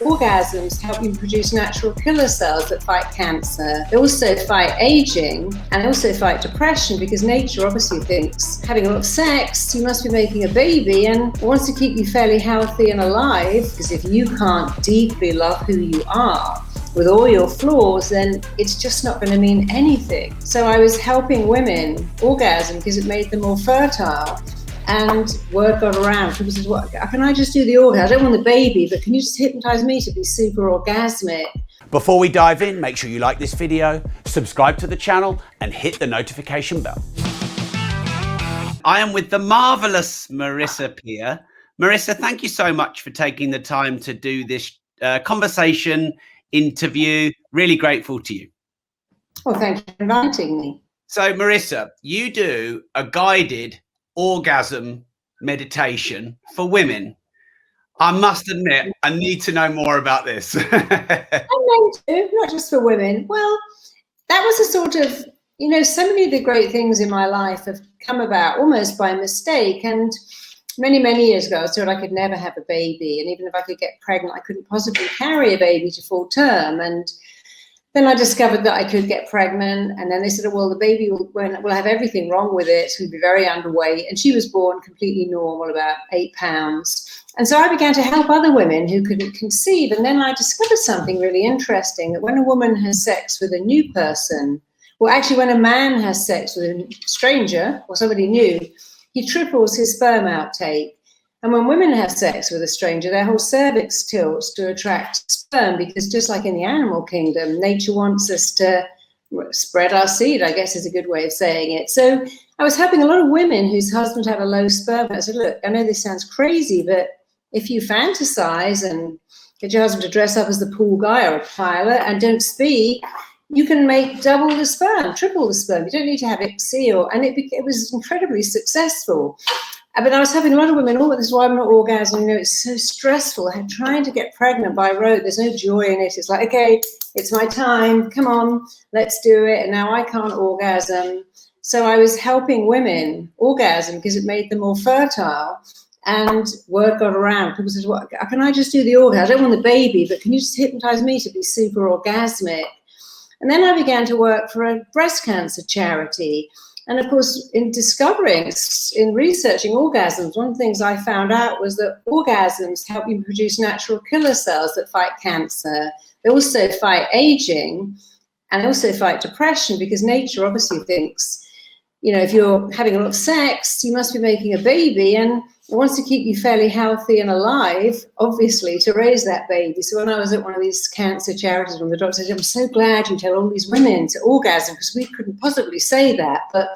Orgasms help you produce natural killer cells that fight cancer. They also fight aging and also fight depression, because nature obviously thinks having a lot of sex, you must be making a baby and wants to keep you fairly healthy and alive, because if you can't deeply love who you are with all your flaws, then it's just not going to mean anything. So I was helping women orgasm because it made them more fertile. And word got around. People said, "What? Can I just do the orgasm? I don't want the baby, but can you just hypnotize me to be super orgasmic?" Before we dive in, make sure you like this video, subscribe to the channel, and hit the notification bell. I am with the marvelous Marisa Peer. Marisa, thank you so much for taking the time to do this conversation interview. Really grateful to you. Well, thank you for inviting me. So, Marisa, you do a guided orgasm meditation for women. I must admit, I need to know more about this. I meant to, not just for women. Well, that was a sort of, so many of the great things in my life have come about almost by mistake. And many, many years ago, I was told I could never have a baby. And even if I could get pregnant, I couldn't possibly carry a baby to full term. And then I discovered that I could get pregnant, and then they said, well, the baby will have everything wrong with it. It will be very underweight. And she was born completely normal, about 8 pounds. And so I began to help other women who couldn't conceive. And then I discovered something really interesting, that when a woman has sex with a new person, well, actually, when a man has sex with a stranger or somebody new, he triples his sperm outtake. And when women have sex with a stranger, their whole cervix tilts to attract sperm, because just like in the animal kingdom, nature wants us to spread our seed, I guess is a good way of saying it. So I was helping a lot of women whose husbands have a low sperm. I said, look, I know this sounds crazy, but if you fantasize and get your husband to dress up as the pool guy or a pilot and don't speak, you can make double the sperm, triple the sperm. You don't need to have ICSI. And it was incredibly successful. But I was having a lot of women, this is why I'm not orgasming, it's so stressful. Trying to get pregnant by rote, there's no joy in it. It's like, okay, it's my time, come on, let's do it. And now I can't orgasm. So I was helping women orgasm because it made them more fertile. And word got around. People said, well, can I just do the orgasm? I don't want the baby, but can you just hypnotize me to be super orgasmic? And then I began to work for a breast cancer charity. And of course, in researching orgasms, one of the things I found out was that orgasms help you produce natural killer cells that fight cancer. They also fight aging and also fight depression, because nature obviously thinks, if you're having a lot of sex, you must be making a baby, and it wants to keep you fairly healthy and alive, obviously, to raise that baby. So when I was at one of these cancer charities, when the doctor said, I'm so glad you tell all these women to orgasm, because we couldn't possibly say that, but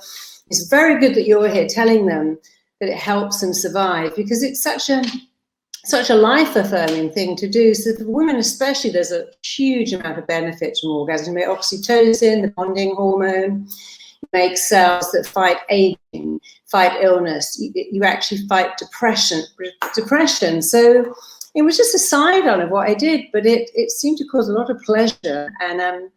it's very good that you're here telling them that it helps them survive, because it's such a life-affirming thing to do. So for women especially, there's a huge amount of benefits from orgasm. Oxytocin, the bonding hormone, makes cells that fight aging, fight illness. You actually fight depression. So it was just a side-on of what I did, but it seemed to cause a lot of pleasure. And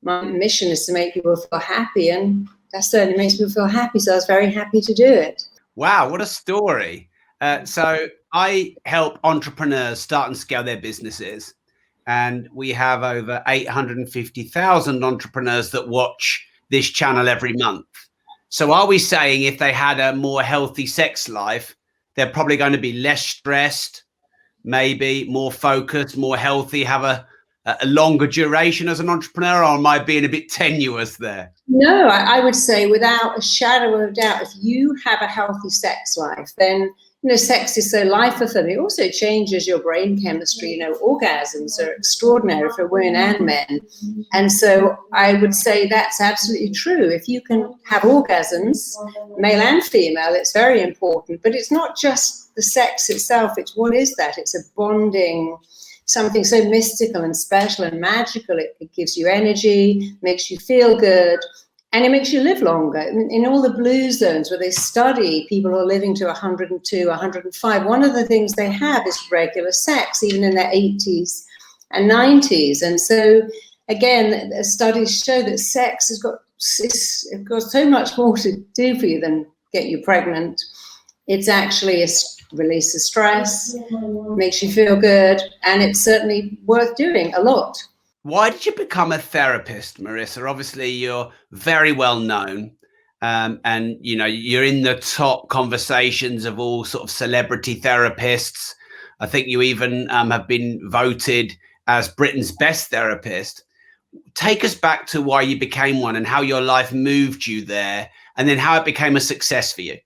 my mission is to make people feel happy, and that certainly makes people feel happy. So I was very happy to do it. Wow, what a story. So I help entrepreneurs start and scale their businesses. And we have over 850,000 entrepreneurs that watch this channel every month. So are we saying if they had a more healthy sex life, they're probably going to be less stressed, maybe more focused, more healthy, have a longer duration as an entrepreneur? Or am I being a bit tenuous there? No, I would say without a shadow of a doubt, if you have a healthy sex life, then sex is so life-affirming. It also changes your brain chemistry. Orgasms are extraordinary for women and men. And so I would say that's absolutely true. If you can have orgasms, male and female, it's very important. But it's not just the sex itself. It's what is that? It's a bonding, something so mystical and special and magical. It gives you energy, makes you feel good. And it makes you live longer. In all the blue zones where they study people who are living to 102, 105, one of the things they have is regular sex, even in their 80s and 90s. And so, again, studies show that sex has got so much more to do for you than get you pregnant. It's actually releases stress, makes you feel good, and it's certainly worth doing a lot. Why did you become a therapist, Marisa? Obviously, you're very well known, and you know you're in the top conversations of all sort of celebrity therapists. I think you even have been voted as Britain's best therapist. Take us back to why you became one and how your life moved you there, and then how it became a success for you.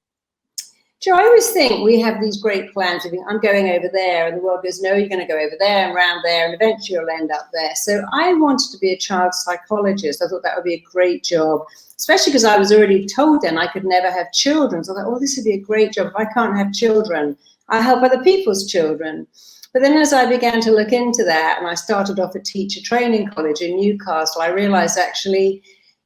Joe, I always think we have these great plans. We think, I'm going over there, and the world goes, no, you're going to go over there and round there, and eventually you'll end up there. So I wanted to be a child psychologist. I thought that would be a great job, especially because I was already told then I could never have children. So I thought, oh, this would be a great job. If I can't have children, I help other people's children. But then as I began to look into that, and I started off at teacher training college in Newcastle, I realized actually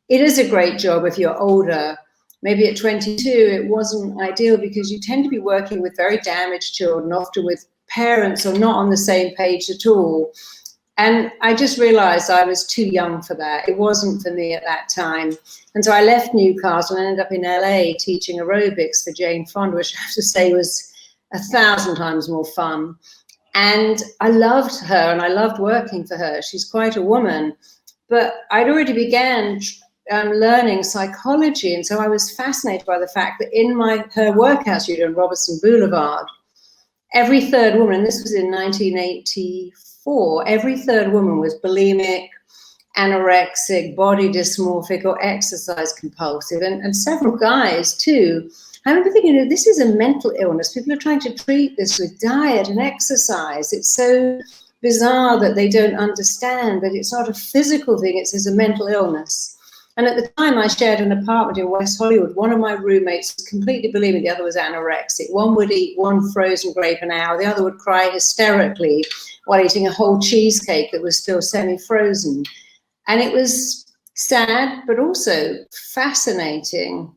it is a great job if you're older. Maybe at 22, it wasn't ideal because you tend to be working with very damaged children, often with parents who are not on the same page at all. And I just realized I was too young for that. It wasn't for me at that time. And so I left Newcastle and ended up in LA teaching aerobics for Jane Fonda, which I have to say was 1,000 times more fun. And I loved her and I loved working for her. She's quite a woman. But I'd already began learning psychology, and so I was fascinated by the fact that in her workout studio on Robertson Boulevard, every third woman, and this was in 1984, every third woman was bulimic, anorexic, body dysmorphic, or exercise compulsive, and several guys too. I remember thinking, this is a mental illness. People are trying to treat this with diet and exercise. It's so bizarre that they don't understand that it's not a physical thing, it's a mental illness. And at the time, I shared an apartment in West Hollywood. One of my roommates was completely bulimic, the other was anorexic. One would eat one frozen grape an hour, the other would cry hysterically while eating a whole cheesecake that was still semi-frozen. And it was sad, but also fascinating.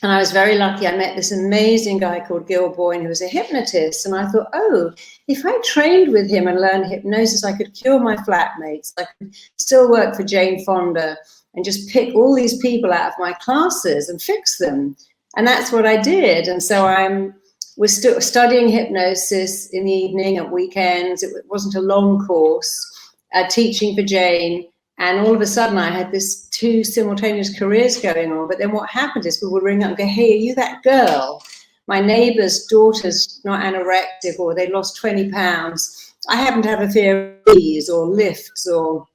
And I was very lucky. I met this amazing guy called Gil Boyne, who was a hypnotist. And I thought, oh, if I trained with him and learned hypnosis, I could cure my flatmates. I could still work for Jane Fonda and just pick all these people out of my classes and fix them. And that's what I did. And so I was still studying hypnosis in the evening, at weekends. It wasn't a long course, teaching for Jane. And all of a sudden I had this two simultaneous careers going on. But then what happened is people would ring up and go, hey, are you that girl? My neighbor's daughter's not anorexic, or they lost 20 pounds. I happen to have a fear of bees or lifts or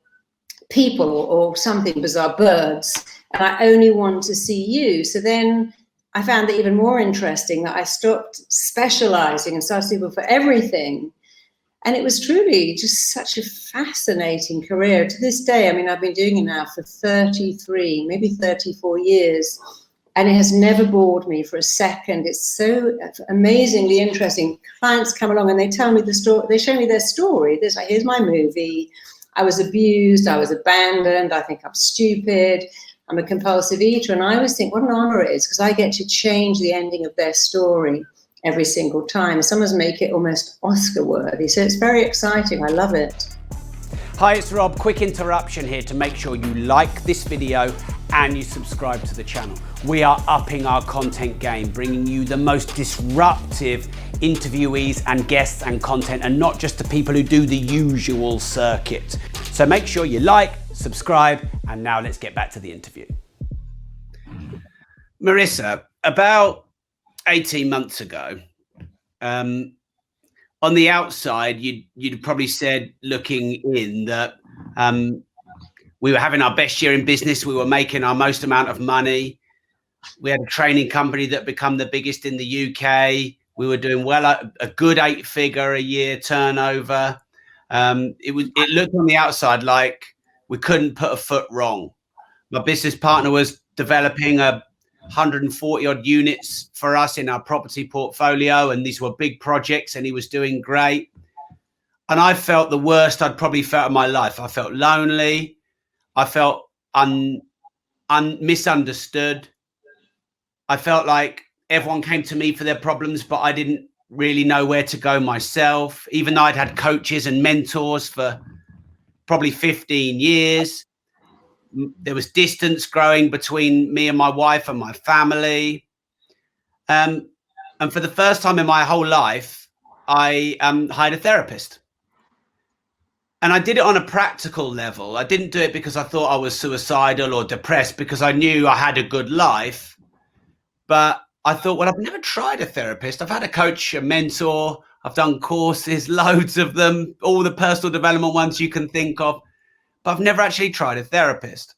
people or something bizarre, birds, and I only want to see you. So then I found that even more interesting, that I stopped specializing and started people for everything. And it was truly just such a fascinating career. To this day, I mean, I've been doing it now for 33, maybe 34 years, and it has never bored me for a second. It's so amazingly interesting. Clients come along and they tell me the story, they show me their story. There's like, here's my movie. I was abused, I was abandoned, I think I'm stupid, I'm a compulsive eater. And I always think what an honor it is, because I get to change the ending of their story every single time. Some of us make it almost Oscar worthy. So it's very exciting, I love it. Hi, it's Rob. Quick interruption here to make sure you like this video and you subscribe to the channel. We are upping our content game, bringing you the most disruptive interviewees and guests and content, and not just the people who do the usual circuit. So make sure you like, subscribe, and now let's get back to the interview. Marisa, about 18 months ago, on the outside, you'd probably said, looking in, that we were having our best year in business. We were making our most amount of money. We had a training company that become the biggest in the UK. We were doing well, a good 8-figure a year turnover. It looked on the outside like we couldn't put a foot wrong. My business partner was developing 140 odd units for us in our property portfolio, and these were big projects, and he was doing great. And I felt the worst I'd probably felt in my life. I felt lonely. I felt misunderstood. I felt like everyone came to me for their problems, but I didn't really know where to go myself, even though I'd had coaches and mentors for probably 15 years. There was distance growing between me and my wife and my family. And for the first time in my whole life, I hired a therapist. And I did it on a practical level. I didn't do it because I thought I was suicidal or depressed, because I knew I had a good life. But I thought, well, I've never tried a therapist. I've had a coach, a mentor. I've done courses, loads of them, all the personal development ones you can think of. But I've never actually tried a therapist.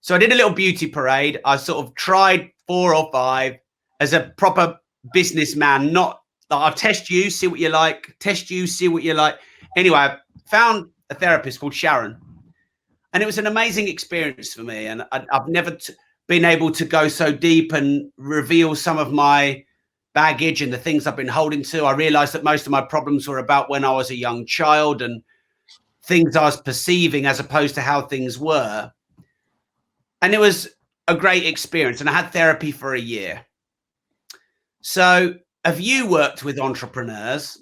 So I did a little beauty parade. I sort of tried 4 or 5 as a proper businessman, not like, I'll test you, see what you like, test you, see what you like. Anyway, I found a therapist called Sharon, and it was an amazing experience for me. And I've never been able to go so deep and reveal some of my baggage and the things I've been holding to. I realized that most of my problems were about when I was a young child and things I was perceiving as opposed to how things were. And it was a great experience. And I had therapy for a year. So have you worked with entrepreneurs,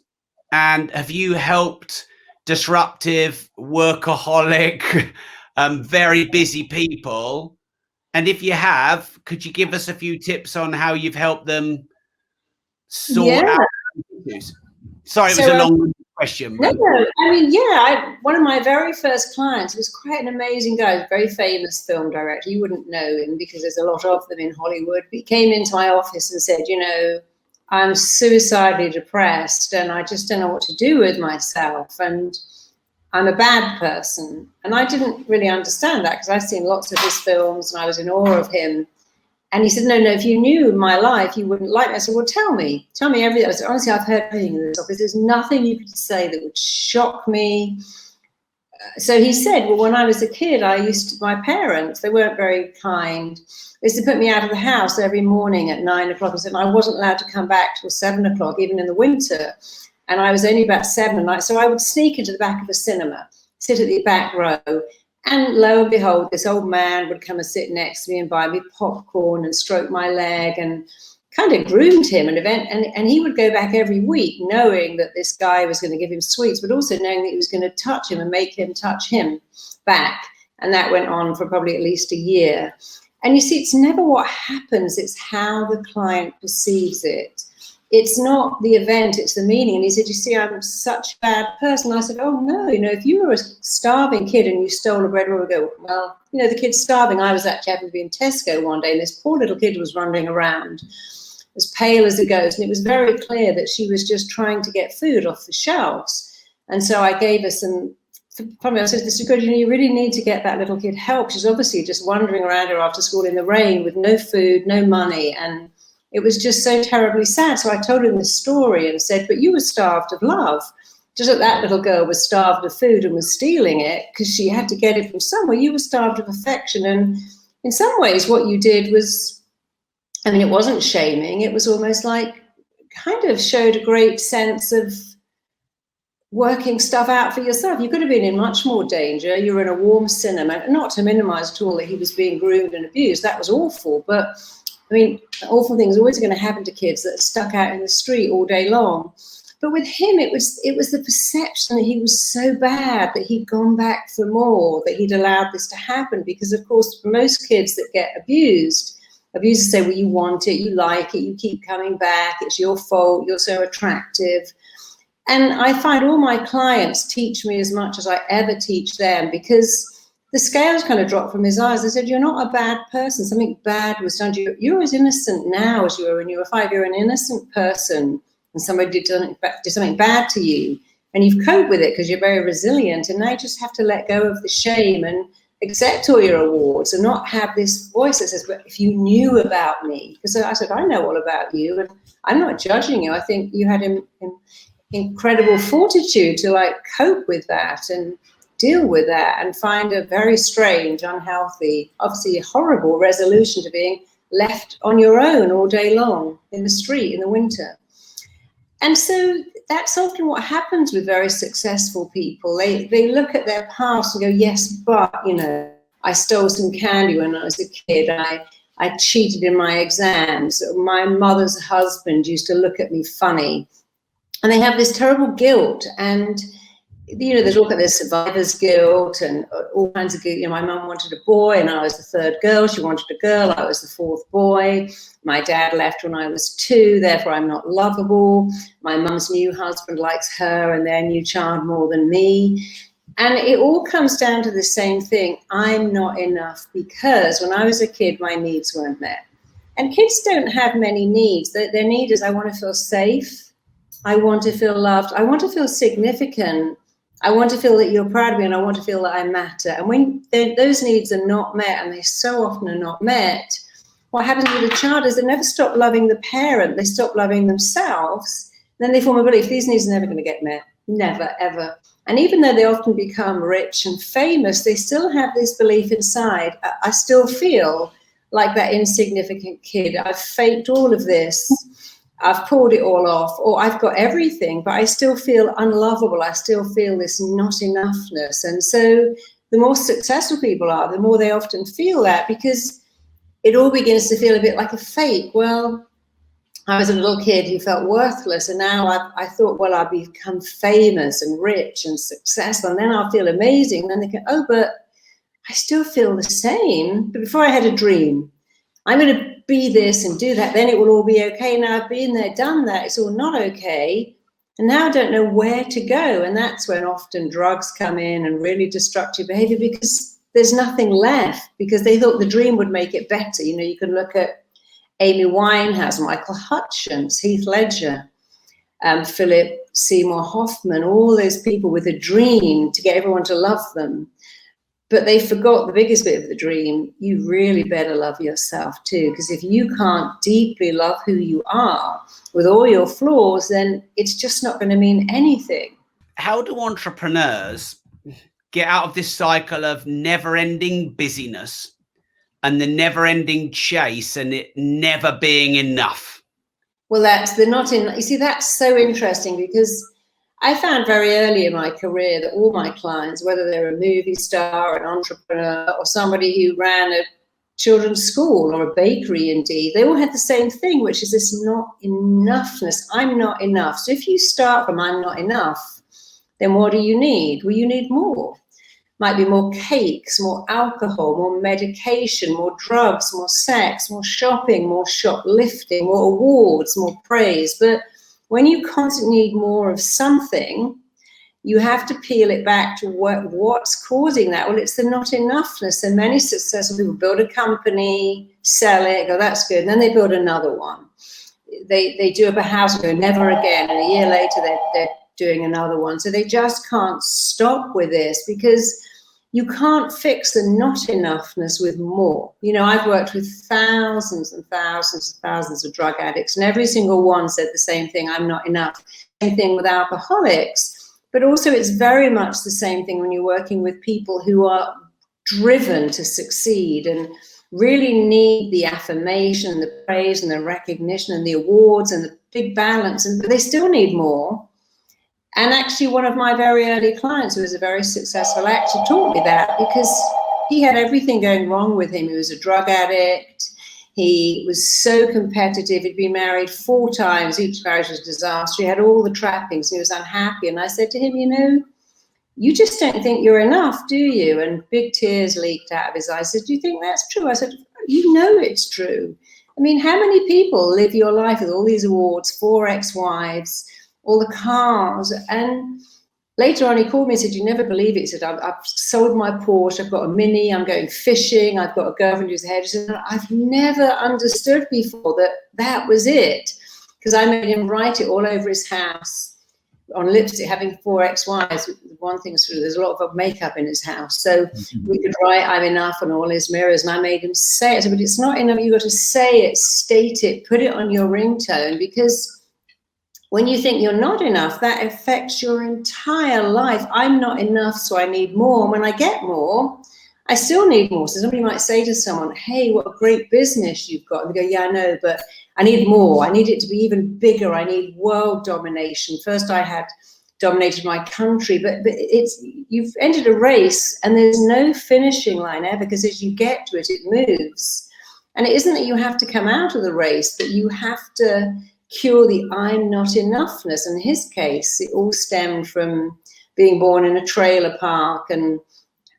and have you helped disruptive, workaholic, very busy people? And if you have, could you give us a few tips on how you've helped them sort out issues? Sorry, it was a long question. No, I mean, yeah, one of my very first clients was quite an amazing guy, a very famous film director. You wouldn't know him because there's a lot of them in Hollywood. But he came into my office and said, you know, I'm suicidally depressed and I just don't know what to do with myself. And I'm a bad person. And I didn't really understand that because I'd seen lots of his films and I was in awe of him. And he said, no, if you knew my life, you wouldn't like me. I said, well, tell me everything. I said, honestly, I've heard everything in this office. There's nothing you could say that would shock me. So he said, well, when I was a kid, my parents, they weren't very kind. They used to put me out of the house every morning at 9 o'clock and said I wasn't allowed to come back till 7 o'clock, even in the winter. And I was only about 7 at night. So I would sneak into the back of the cinema, sit at the back row. And lo and behold, this old man would come and sit next to me and buy me popcorn and stroke my leg and kind of groomed him. And he would go back every week knowing that this guy was going to give him sweets, but also knowing that he was going to touch him and make him touch him back. And that went on for probably at least a year. And you see, it's never what happens, it's how the client perceives it. It's not the event, it's the meaning. And he said, you see, I'm such a bad person. I said, oh, no, if you were a starving kid and you stole a bread roll, we go, well, the kid's starving. I was actually having to be in Tesco one day, and this poor little kid was wandering around as pale as a ghost. And it was very clear that she was just trying to get food off the shelves. And so I gave her some, probably I said, this is good, you really need to get that little kid help. She's obviously just wandering around her after school in the rain with no food, no money, and it was just so terribly sad. So I told him the story and said, but you were starved of love. Just like that little girl was starved of food and was stealing it because she had to get it from somewhere. You were starved of affection. And in some ways what you did was, it wasn't shaming. It was almost like kind of showed a great sense of working stuff out for yourself. You could have been in much more danger. You were in a warm cinema, not to minimize at all that he was being groomed and abused. That was awful. But awful things are always going to happen to kids that are stuck out in the street all day long. But with him, it was the perception that he was so bad that he'd gone back for more, that he'd allowed this to happen. Because, of course, for most kids that get abused, abusers say, well, you want it, you like it, you keep coming back, it's your fault, you're so attractive. And I find all my clients teach me as much as I ever teach them, because the scales kind of dropped from his eyes. I said, you're not a bad person. Something bad was done to you. You're as innocent now as you were when you were 5. You're an innocent person, and somebody did something bad to you. And you've coped with it because you're very resilient. And now you just have to let go of the shame and accept all your awards and not have this voice that says, but if you knew about me. Because I said, I know all about you, and I'm not judging you. I think you had incredible fortitude to cope with that and deal with that and find a very strange, unhealthy, obviously horrible resolution to being left on your own all day long in the street in the winter. And so that's often what happens with very successful people. They look at their past and go, yes, but, I stole some candy when I was a kid. I cheated in my exams. My mother's husband used to look at me funny. And they have this terrible guilt. And there's all kind of survivor's guilt and all kinds of guilt. My mum wanted a boy and I was the third girl. She wanted a girl. I was the fourth boy. My dad left when I was 2, therefore I'm not lovable. My mum's new husband likes her and their new child more than me. And it all comes down to the same thing. I'm not enough because when I was a kid, my needs weren't met. And kids don't have many needs. Their need is, I want to feel safe. I want to feel loved. I want to feel significant. I want to feel that you're proud of me, and I want to feel that I matter. And when those needs are not met, and they so often are not met, what happens with a child is they never stop loving the parent. They stop loving themselves. Then they form a belief, these needs are never going to get met. Never, ever. And even though they often become rich and famous, they still have this belief inside. I still feel like that insignificant kid. I've faked all of this. I've pulled it all off, or I've got everything, but I still feel unlovable. I still feel this not enoughness. And so the more successful people are, the more they often feel that, because it all begins to feel a bit like a fake. Well, I was a little kid who felt worthless, and now I thought, well, I'll become famous and rich and successful, and then I'll feel amazing. And then they go, oh, but I still feel the same. But before I had a dream, I'm going to be this and do that, then it will all be okay. Now I've been there, done that, it's all not okay. And now I don't know where to go. And that's when often drugs come in and really destructive behavior, because there's nothing left, because they thought the dream would make it better. You can look at Amy Winehouse, Michael Hutchence, Heath Ledger, Philip Seymour Hoffman, all those people with a dream to get everyone to love them. But they forgot the biggest bit of the dream. You really better love yourself too, because if you can't deeply love who you are with all your flaws, then it's just not going to mean anything. How do entrepreneurs get out of this cycle of never-ending busyness and the never-ending chase and it never being enough? Well, you see, that's so interesting, because I found very early in my career that all my clients, whether they're a movie star, an entrepreneur, or somebody who ran a children's school or a bakery, indeed, they all had the same thing, which is this not enoughness. I'm not enough. So if you start from I'm not enough, then what do you need? Well, you need more. Might be more cakes, more alcohol, more medication, more drugs, more sex, more shopping, more shoplifting, more awards, more praise. But when you constantly need more of something, you have to peel it back to what's causing that. Well, it's the not enoughness. And many successful people build a company, sell it, go, that's good. And then they build another one. They do up a house and go, never again. And a year later, they're doing another one. So they just can't stop with this, because you can't fix the not enoughness with more. I've worked with thousands and thousands and thousands of drug addicts, and every single one said the same thing, I'm not enough. Same thing with alcoholics. But also it's very much the same thing when you're working with people who are driven to succeed and really need the affirmation and the praise and the recognition and the awards and the big balance, but they still need more. And actually, one of my very early clients, who was a very successful actor, taught me that, because he had everything going wrong with him. He was a drug addict. He was so competitive. He'd been married 4 times. Each marriage was a disaster. He had all the trappings. He was unhappy. And I said to him, you just don't think you're enough, do you? And big tears leaked out of his eyes. I said, do you think that's true? I said, it's true. I mean, how many people live your life with all these awards, 4 ex-wives, all the cars? And later on he called me and said, you never believe it. He said, I've sold my Porsche, I've got a Mini, I'm going fishing, I've got a girlfriend who's a hairdresser. I've never understood before that was it, because I made him write it all over his house on lipstick, having 4 ex-wives. One thing's true, there's a lot of makeup in his house. So we could write I'm enough on all his mirrors, and I made him say it. I said, but it's not enough, you've got to say it, state it, put it on your ringtone, because when you think you're not enough, that affects your entire life. I'm not enough, so I need more. And when I get more, I still need more. So somebody might say to someone, hey, what a great business you've got. And they go, yeah, I know, but I need more. I need it to be even bigger. I need world domination. First I had dominated my country, but you've entered a race and there's no finishing line ever, because as you get to it, it moves. And it isn't that you have to come out of the race, but you have to cure the I'm not enoughness. In his case, it all stemmed from being born in a trailer park and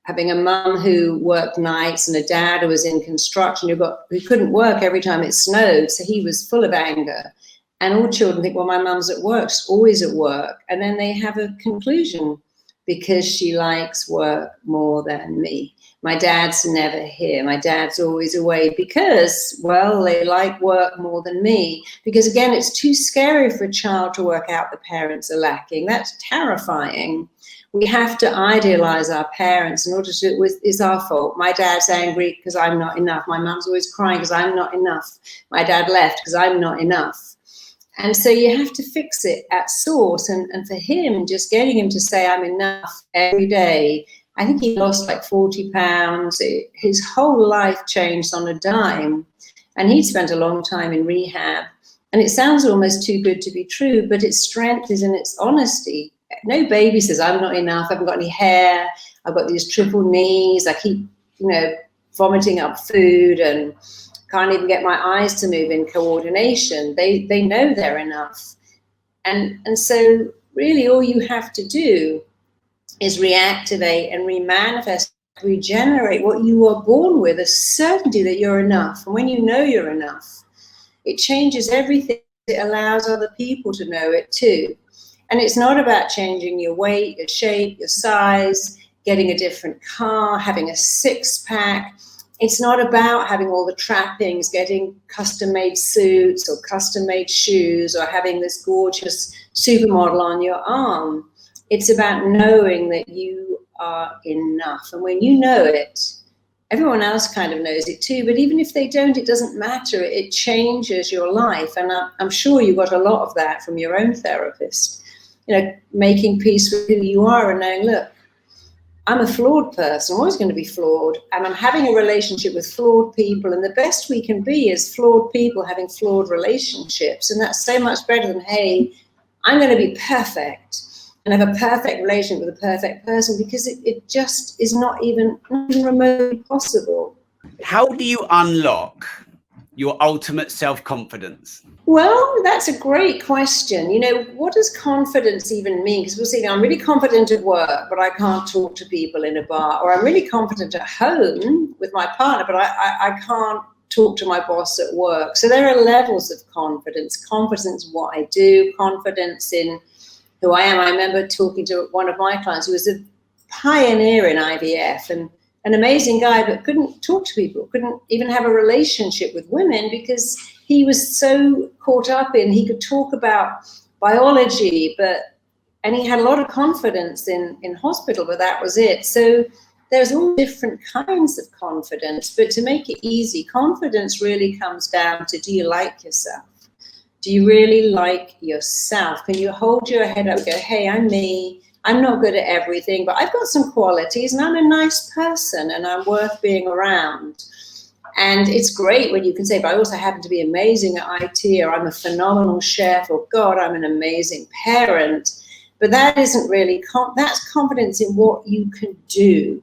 having a mum who worked nights and a dad who was in construction who couldn't work every time it snowed, so he was full of anger. And all children think, well, my mum's at work, she's always at work. And then they have a conclusion, because she likes work more than me. My dad's never here. My dad's always away because, well, they like work more than me. Because again, it's too scary for a child to work out the parents are lacking. That's terrifying. We have to idealize our parents in order to, it's our fault. My dad's angry because I'm not enough. My mum's always crying because I'm not enough. My dad left because I'm not enough. And so you have to fix it at source. And for him, just getting him to say, I'm enough every day. I think he lost like 40 pounds. His whole life changed on a dime. And he'd spent a long time in rehab. And it sounds almost too good to be true, but its strength is in its honesty. No baby says, I'm not enough. I haven't got any hair. I've got these triple knees. I keep, vomiting up food and can't even get my eyes to move in coordination. They know they're enough. And so really all you have to do is reactivate and remanifest, regenerate what you were born with, a certainty that you're enough. And when you know you're enough, it changes everything. It allows other people to know it too. And it's not about changing your weight, your shape, your size, getting a different car, having a six-pack. It's not about having all the trappings, getting custom-made suits or custom-made shoes or having this gorgeous supermodel on your arm. It's about knowing that you are enough. And when you know it, everyone else kind of knows it too. But even if they don't, it doesn't matter. It changes your life. And I'm sure you got a lot of that from your own therapist. Making peace with who you are and knowing, look, I'm a flawed person. I'm always going to be flawed. And I'm having a relationship with flawed people. And the best we can be is flawed people having flawed relationships. And that's so much better than, hey, I'm going to be perfect and have a perfect relationship with a perfect person, because it just is not even remotely possible. How do you unlock your ultimate self-confidence? Well, that's a great question. What does confidence even mean? Because we'll say, I'm really confident at work, but I can't talk to people in a bar. Or I'm really confident at home with my partner, but I can't talk to my boss at work. So there are levels of confidence. Confidence in what I do, confidence in who I am. I remember talking to one of my clients who was a pioneer in IVF and an amazing guy, but couldn't talk to people, couldn't even have a relationship with women because he was so caught up in, he could talk about biology, and he had a lot of confidence in hospital, but that was it. So there's all different kinds of confidence, but to make it easy, confidence really comes down to, do you like yourself? Do you really like yourself? Can you hold your head up and go, hey, I'm me. I'm not good at everything, but I've got some qualities and I'm a nice person and I'm worth being around. And it's great when you can say, but I also happen to be amazing at IT, or I'm a phenomenal chef, or God, I'm an amazing parent. But that isn't really, that's confidence in what you can do.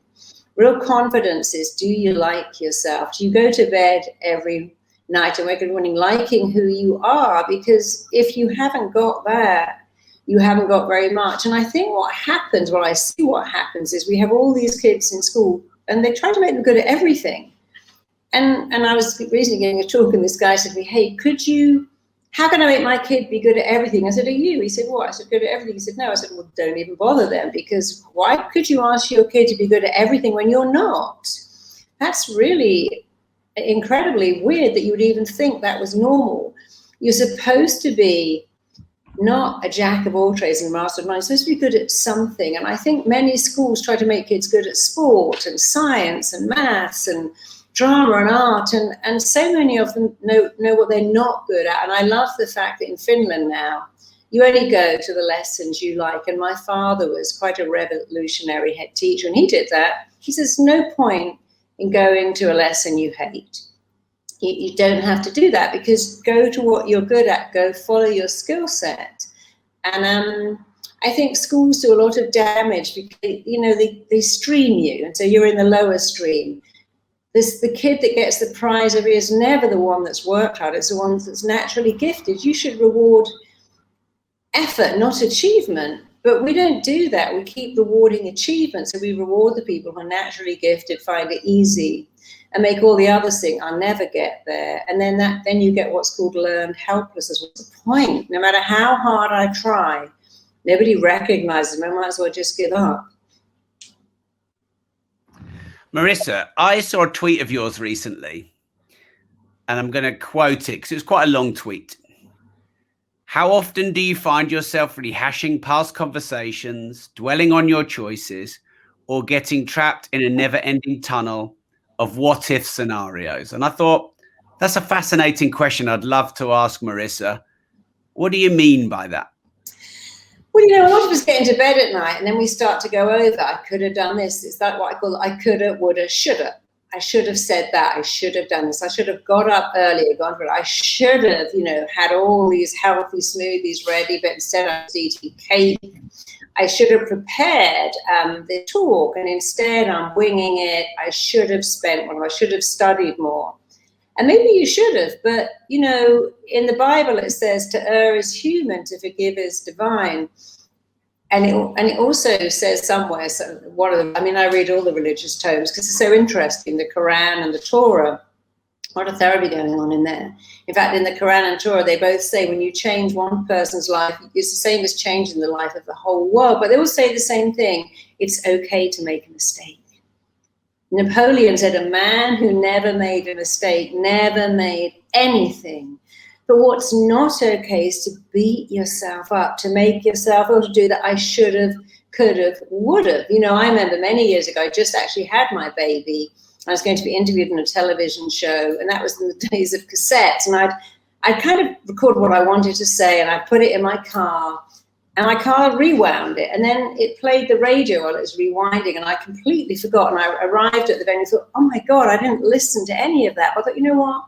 Real confidence is, do you like yourself? Do you go to bed every night and wake up in the morning liking who you are? Because if you haven't got that, you haven't got very much. And I think what happens, I see what happens is we have all these kids in school and they try to make them good at everything. And I was recently giving a talk and this guy said to me, hey, how can I make my kid be good at everything? I said, are you? He said, what? I said, good at everything. He said, no. I said, well, don't even bother then, because why could you ask your kid to be good at everything when you're not? That's really incredibly weird that you would even think that was normal. You're supposed to be not a jack of all trades and a master of none. You're supposed to be good at something. And I think many schools try to make kids good at sport and science and maths and drama and art, and so many of them know what they're not good at. And I love the fact that in Finland now, you only go to the lessons you like. And my father was quite a revolutionary head teacher, and he did that. He says, no point in going to a lesson you hate. You don't have to do that, because go to what you're good at, go follow your skill set. And I think schools do a lot of damage because, they stream you. And so you're in the lower stream. The kid that gets the prize every year is never the one that's worked hard. It's the one that's naturally gifted. You should reward effort, not achievement. But we don't do that. We keep rewarding achievement. So we reward the people who are naturally gifted, find it easy, and make all the others think, I'll never get there. And then you get what's called learned helplessness. What's the point? No matter how hard I try, nobody recognizes me. I might as well just give up. Marisa, I saw a tweet of yours recently, and I'm going to quote it because it was quite a long tweet. How often do you find yourself rehashing past conversations, dwelling on your choices, or getting trapped in a never-ending tunnel of what-if scenarios? And I thought, that's a fascinating question I'd love to ask Marisa. What do you mean by that? Well, a lot of us get into bed at night and then we start to go over, I could have done this. Is that what I call I coulda, woulda, shoulda? I should have said that. I should have done this. I should have got up earlier, gone for it. I should have, had all these healthy smoothies ready, but instead I was eating cake. I should have prepared the talk, and instead I'm winging it. I should have spent more. I should have studied more. And maybe you should have, but, in the Bible it says to err is human, to forgive is divine. And it also says somewhere, I read all the religious tomes because it's so interesting, the Quran and the Torah. What a therapy going on in there. In fact, in the Quran and Torah, they both say when you change one person's life, it's the same as changing the life of the whole world. But they all say the same thing. It's okay to make a mistake. Napoleon said a man who never made a mistake never made anything. But what's not okay is to beat yourself up, to make yourself, or to do that I should have, could have, would have. I remember many years ago, I just actually had my baby. I was going to be interviewed in a television show, and that was in the days of cassettes. And I'd kind of record what I wanted to say, and I put it in my car, and my car rewound it. And then it played the radio while it was rewinding, and I completely forgot. And I arrived at the venue and thought, oh my God, I didn't listen to any of that. But I thought, you know what?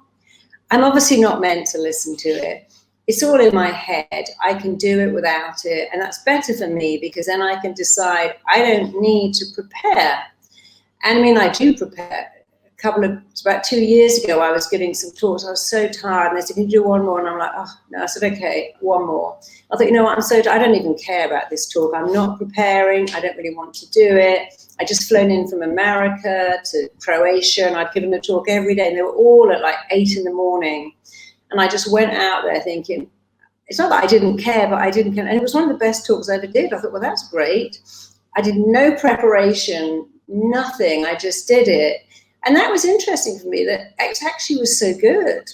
I'm obviously not meant to listen to it. It's all in my head. I can do it without it. And that's better for me because then I can decide I don't need to prepare. And I do prepare. About 2 years ago, I was giving some talks. I was so tired. And they said, can you do one more? And I'm like, oh, no. I said, okay, one more. I thought, you know what? I don't even care about this talk. I'm not preparing. I don't really want to do it. I just flown in from America to Croatia, and I'd given a talk every day. And they were all at like 8 a.m. And I just went out there thinking, it's not that I didn't care, but I didn't care. And it was one of the best talks I ever did. I thought, well, that's great. I did no preparation, nothing. I just did it. And that was interesting for me, that it actually was so good.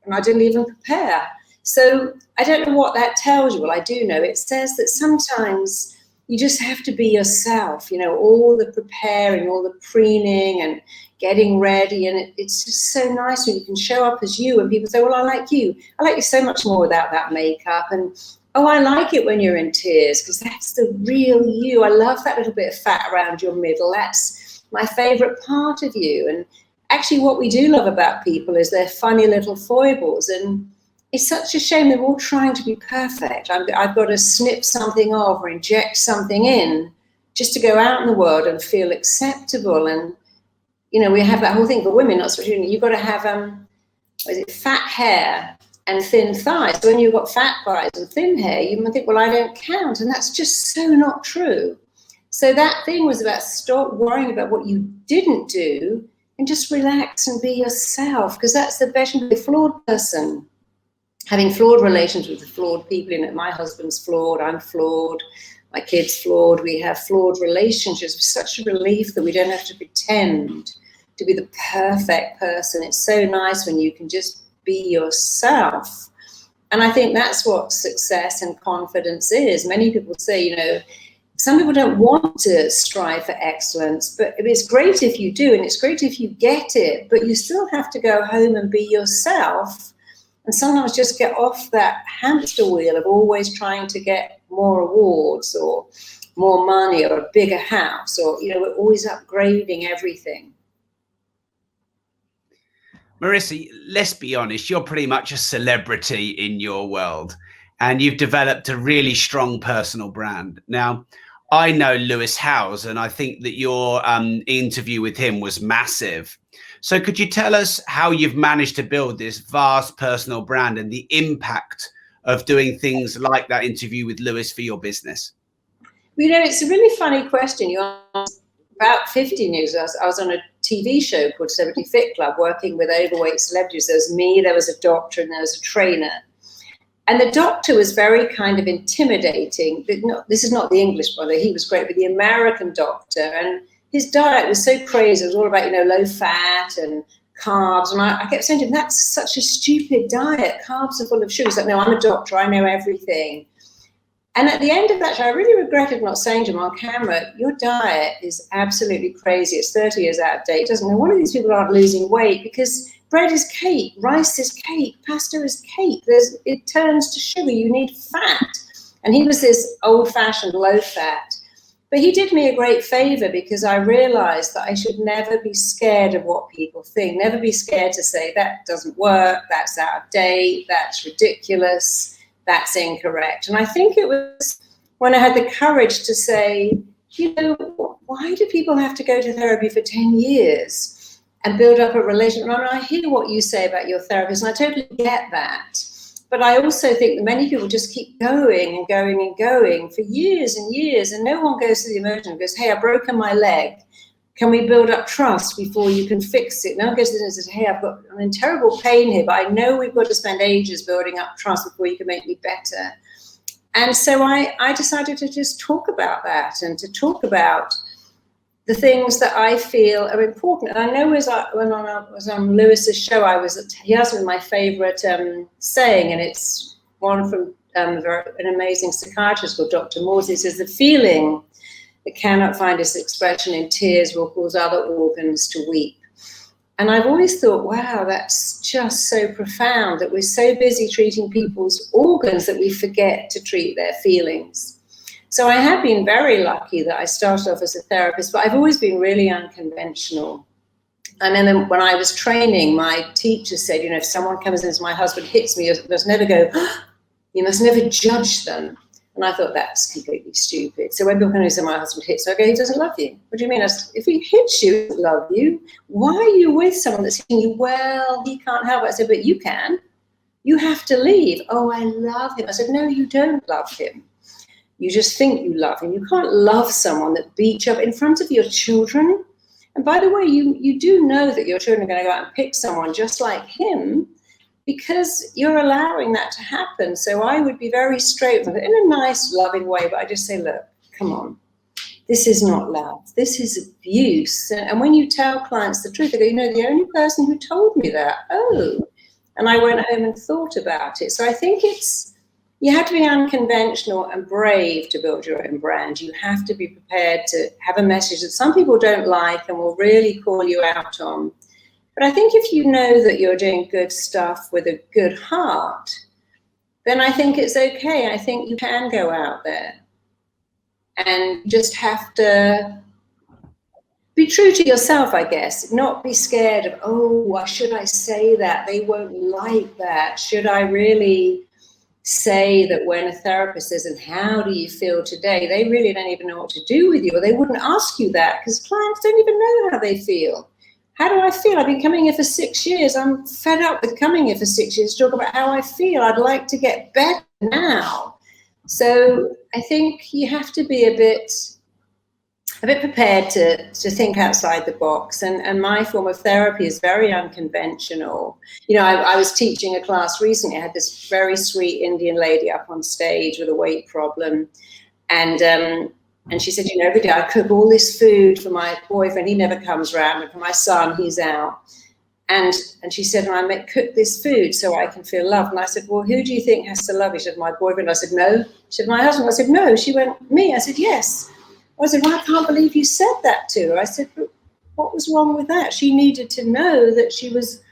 And I didn't even prepare. So I don't know what that tells you. Well, I do know. It says that sometimes you just have to be yourself, all the preparing, all the preening and getting ready. And it's just so nice when you can show up as you and people say, well, I like you. I like you so much more without that makeup. And, oh, I like it when you're in tears because that's the real you. I love that little bit of fat around your middle. That's my favorite part of you. And actually what we do love about people is their funny little foibles. And it's such a shame they're all trying to be perfect. I've got to snip something off or inject something in just to go out in the world and feel acceptable. And, we have that whole thing for women, not so much, you've got to have fat hair and thin thighs. So when you've got fat thighs and thin hair, you might think, well, I don't count. And that's just so not true. So that thing was about stop worrying about what you didn't do and just relax and be yourself, because that's the best. You can be a flawed person, having flawed relations with the flawed people. My husband's flawed, I'm flawed, my kid's flawed. We have flawed relationships. It's such a relief that we don't have to pretend to be the perfect person. It's so nice when you can just be yourself. And I think that's what success and confidence is. Many people say, some people don't want to strive for excellence, but it's great if you do, and it's great if you get it, but you still have to go home and be yourself, and sometimes just get off that hamster wheel of always trying to get more awards or more money or a bigger house, or, we're always upgrading everything. Marisa, let's be honest, you're pretty much a celebrity in your world, and you've developed a really strong personal brand. Now, I know Lewis Howes, and I think that your interview with him was massive. So could you tell us how you've managed to build this vast personal brand and the impact of doing things like that interview with Lewis for your business? You know, it's a really funny question. You asked. About 15 years ago, I was on a TV show called Celebrity Fit Club, working with overweight celebrities. There was me, there was a doctor, and there was a trainer. And the doctor was very kind of intimidating. This is not the English brother, he was great, but the American doctor. And his diet was so crazy. It was all about, low fat and carbs. And I kept saying to him, that's such a stupid diet. Carbs are full of sugar. He's like, no, I'm a doctor, I know everything. And at the end of that, I really regretted not saying to him on camera, your diet is absolutely crazy. It's 30 years out of date. Doesn't know one of these people aren't losing weight because bread is cake, rice is cake, pasta is cake. It turns to sugar. You need fat. And he was this old-fashioned low fat. But he did me a great favor because I realized that I should never be scared of what people think. Never be scared to say that doesn't work, that's out of date, that's ridiculous. That's incorrect. And I think it was when I had the courage to say, why do people have to go to therapy for 10 years and build up a relationship? I mean, I hear what you say about your therapist, and I totally get that. But I also think that many people just keep going and going and going for years and years, and no one goes to the emergency and goes, hey, I've broken my leg. Can we build up trust before you can fix it? No one goes to them and says, hey, I'm in terrible pain here, but I know we've got to spend ages building up trust before you can make me better. And so I decided to just talk about that and to talk about the things that I feel are important. And I know when I was on Lewis's show, he asked me my favorite saying, and it's one from an amazing psychiatrist called Dr. Morse. He says, the feeling that cannot find its expression in tears will cause other organs to weep. And I've always thought, wow, that's just so profound that we're so busy treating people's organs that we forget to treat their feelings. So I have been very lucky that I started off as a therapist, but I've always been really unconventional. And then when I was training, my teacher said, if someone comes in as my husband hits me, you must never go, you must never judge them. And I thought, that's completely stupid. So when people come and say, my husband hits me, I go, he doesn't love you. What do you mean? If he hits you, he doesn't love you. Why are you with someone that's hitting you? Well, he can't help it. I said, but you can. You have to leave. Oh, I love him. I said, no, you don't love him. You just think you love him. You can't love someone that beats you up in front of your children. And by the way, you do know that your children are going to go out and pick someone just like him, because you're allowing that to happen. So I would be very straight with it in a nice, loving way, but I just say, look, come on. This is not love. This is abuse. And when you tell clients the truth, they go, the only person who told me that, oh. And I went home and thought about it. So I think you have to be unconventional and brave to build your own brand. You have to be prepared to have a message that some people don't like and will really call you out on. But I think if you know that you're doing good stuff with a good heart, then I think it's okay. I think you can go out there and you just have to be true to yourself, I guess. Not be scared of, why should I say that? They won't like that. Should I really say that when a therapist says, and how do you feel today? They really don't even know what to do with you, or they wouldn't ask you that because clients don't even know how they feel. How do I feel? I've been coming here for 6 years. I'm fed up with coming here for 6 years to talk about how I feel. I'd like to get better now. So I think you have to be a bit prepared to think outside the box. And my form of therapy is very unconventional. I was teaching a class recently. I had this very sweet Indian lady up on stage with a weight problem. And she said, every day I cook all this food for my boyfriend. He never comes around. And for my son, he's out. And she said, I cook this food so I can feel loved. And I said, well, who do you think has to love you? She said, my boyfriend. I said, no. She said, my husband. I said, no. She went, me. I said, yes. I said, well, I can't believe you said that to her. I said, but what was wrong with that? She needed to know that she was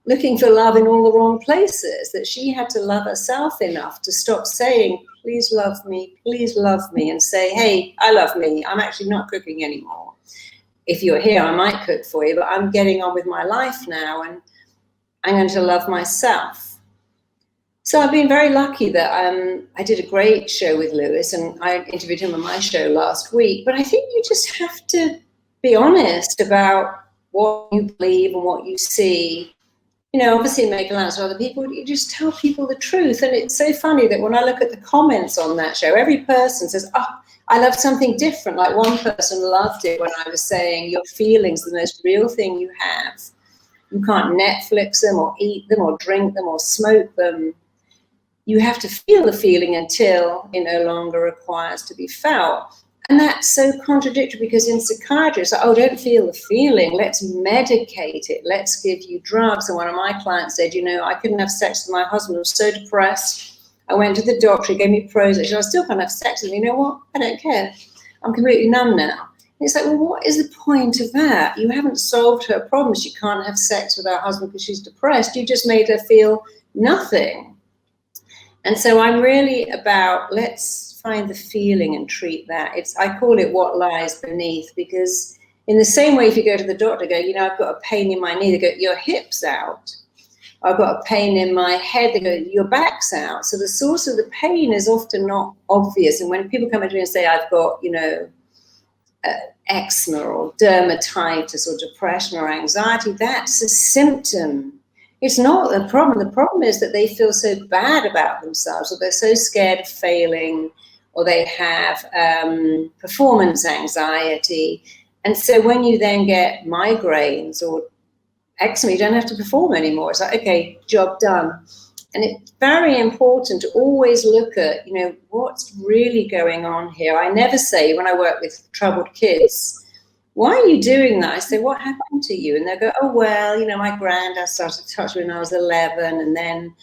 looking for love in all the wrong places, that she had to love herself enough to stop saying, please love me, and say, hey, I love me. I'm actually not cooking anymore. If you're here, I might cook for you, but I'm getting on with my life now and I'm going to love myself. So I've been very lucky that I did a great show with Lewis and I interviewed him on my show last week. But I think you just have to be honest about what you believe and what you see you know, obviously make allowance for other people, you just tell people the truth. And it's so funny that when I look at the comments on that show, every person says, oh, I love something different. Like one person loved it when I was saying your feelings are the most real thing you have. You can't Netflix them or eat them or drink them or smoke them. You have to feel the feeling until it no longer requires to be felt. And that's so contradictory, because in psychiatry, it's like, oh, don't feel the feeling. Let's medicate it. Let's give you drugs. And one of my clients said, you know, I couldn't have sex with my husband. I was so depressed. I went to the doctor. He gave me Prozac. I still can't have sex with him. You know what? I don't care. I'm completely numb now. And it's like, well, what is the point of that? You haven't solved her problem. She can't have sex with her husband because she's depressed. You just made her feel nothing. And so I'm really about, let's find the feeling and treat that. I call it what lies beneath, because in the same way, if you go to the doctor, go, you know, I've got a pain in my knee, they go, your hip's out. I've got a pain in my head, they go, your back's out. So the source of the pain is often not obvious. And when people come into me and say, I've got, you know, eczema or dermatitis or depression or anxiety, that's a symptom. It's not the problem. The problem is that they feel so bad about themselves, or they're so scared of failing, or they have performance anxiety. And so when you then get migraines or eczema, you don't have to perform anymore. It's like, okay, job done. And it's very important to always look at, you know, what's really going on here. I never say, when I work with troubled kids, why are you doing that? I say, what happened to you? And they'll go, oh, well, you know, my granddad started to touch me when I was 11, and then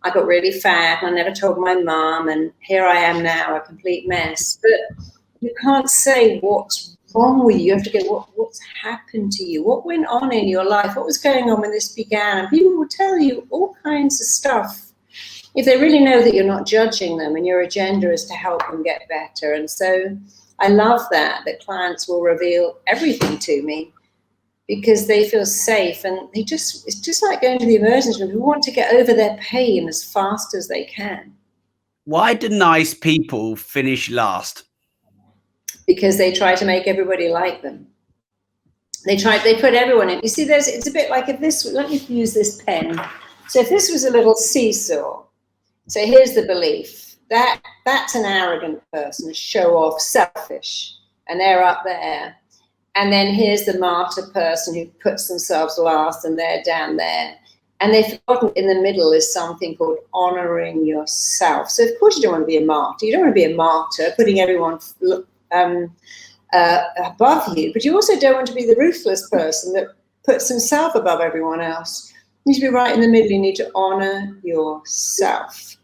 I got really fat, and I never told my mom, and here I am now, a complete mess. But you can't say what's wrong with you. You have to go, what's happened to you? What went on in your life? What was going on when this began? And people will tell you all kinds of stuff if they really know that you're not judging them and your agenda is to help them get better. And so I love that clients will reveal everything to me, because they feel safe, and it's just like going to the emergency room. We want to get over their pain as fast as they can. Why do nice people finish last? Because they try to make everybody like them. They put everyone in. You see, it's a bit like if this, let me use this pen. So if this was a little seesaw, so here's the belief. That's an arrogant person, show off, selfish, and they're up there. And then here's the martyr person who puts themselves last, and they're down there. And they've forgotten in the middle is something called honoring yourself. So of course you don't want to be a martyr. You don't want to be a martyr, putting everyone above you. But you also don't want to be the ruthless person that puts himself above everyone else. You need to be right in the middle. You need to honor yourself.